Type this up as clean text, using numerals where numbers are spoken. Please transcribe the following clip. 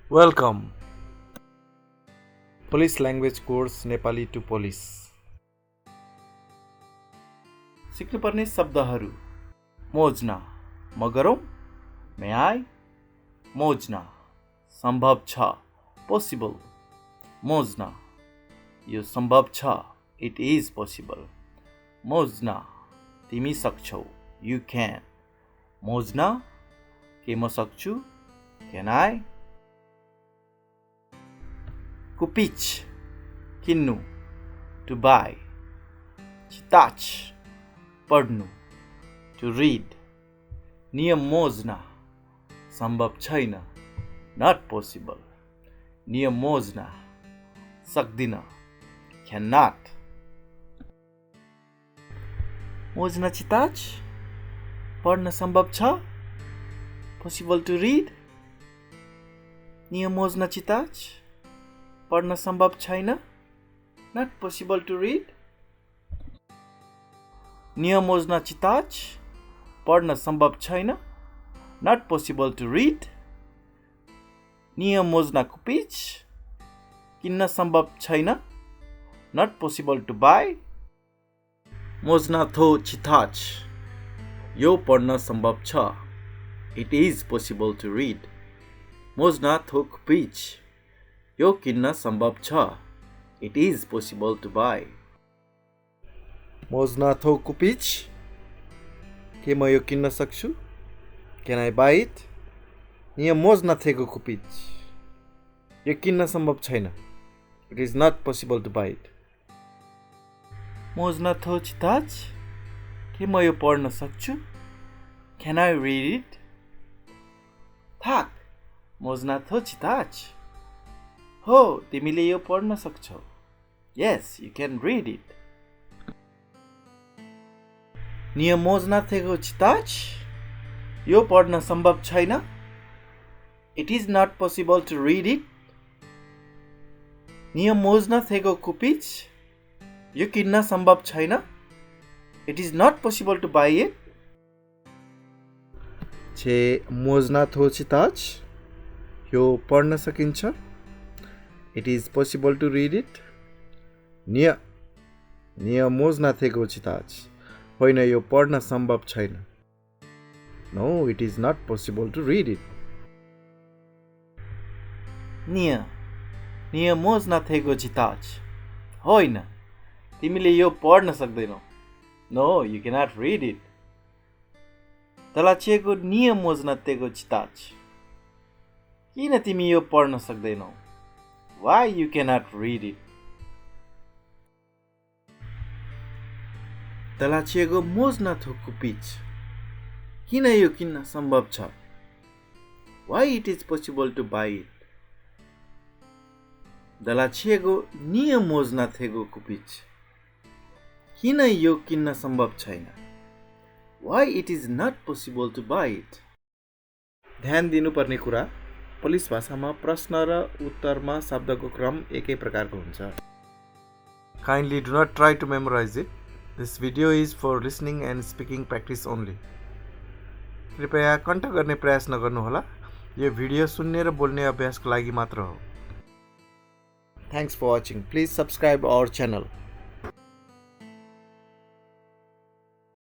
Welcome. Police language course Nepali to police. सिक्नुपर्ने शब्दहरू मोज्न म गरौँ मे आई मोज्न सम्भव छ पोसिबल मोज्न यो सम्भव छ इट इज पोसिबल मोज्न तिमी सक्छौ यु क्यान मोज्न के म सक्छु क्यान आई कुपिच किन्नु टु बाई चिताच पढ्नु टु रिड नियम मोज्न सम्भव छैन नट पोसिबल नियम मोज्न सक्दिन क्यान नट मोज्न चिताच पढ्न सम्भव छ पोसिबल टु रिड नियम मोज्न चिताच पढ्न सम्भव छैन नट पोसिबल टु रिड नियम मोज्न चिताच पढ्न सम्भव छैन नट पोसिबल टु रिड नियम मोज्न कुपिच किन्न सम्भव छैन नट पोसिबल टु बाई मोज्न थो चिताच यो पढ्न सम्भव छ it is possible to read मोज्न थो कुपिच यो किन्न सम्भव छ it is possible to buy मोज्न थो कुपिच के म यो किन्न सक्छु क्यान आई बाई इट यहाँ मोज्न थेको कुपिच यो किन्न सम्भव छैन it is not possible to buy it मोज्न थो चिताच के म यो पढ्न सक्छु क्यान आई रिड इट थाक मोज्न थो चिताच हो तिमीले यो पढ्न सक्छौ yes you can read it नियम मोज्न थेको चिताच यो पढ्न सम्भव छैन it is not possible to read it नियम मोज्न थेको कुपिच यो किन्न सम्भव छैन it is not possible to buy it छे मोज्न थो चिताच यो पढ्न सकिन्छ it is possible to read it नियम मोज्न थेको चिताच होइन यो पढ्न सम्भव छैन no it is not possible to read it नियम मोज्न थेको चिताच होइन तिमीले यो पढ्न सक्दैनौ no you cannot read it तलाचिएको नियम मोज्न थेको चिताच किन तिमी यो पढ्न सक्दैनौ Why you cannot read it? तलाचिएको मोज्न थो कुपिच किन यो किन्न सम्भव छ Why it is possible to buy it? तलाचिएको नियम मोज्न थेको कुपिच किन यो किन्न सम्भव छैन Why it is not possible to buy it? ध्यान दिनुपर्ने कुरा पोलिस भाषामा प्रश्न र उत्तरमा शब्दको क्रम एकै प्रकारको हुन्छ kindly do not try to memorise it this video is for listening and speaking practice only कृपया कण्ठ गर्ने प्रयास नगर्नुहोला यो भिडियो सुन्ने र बोल्ने अभ्यासको लागि मात्र हो thanks for watching please subscribe our channel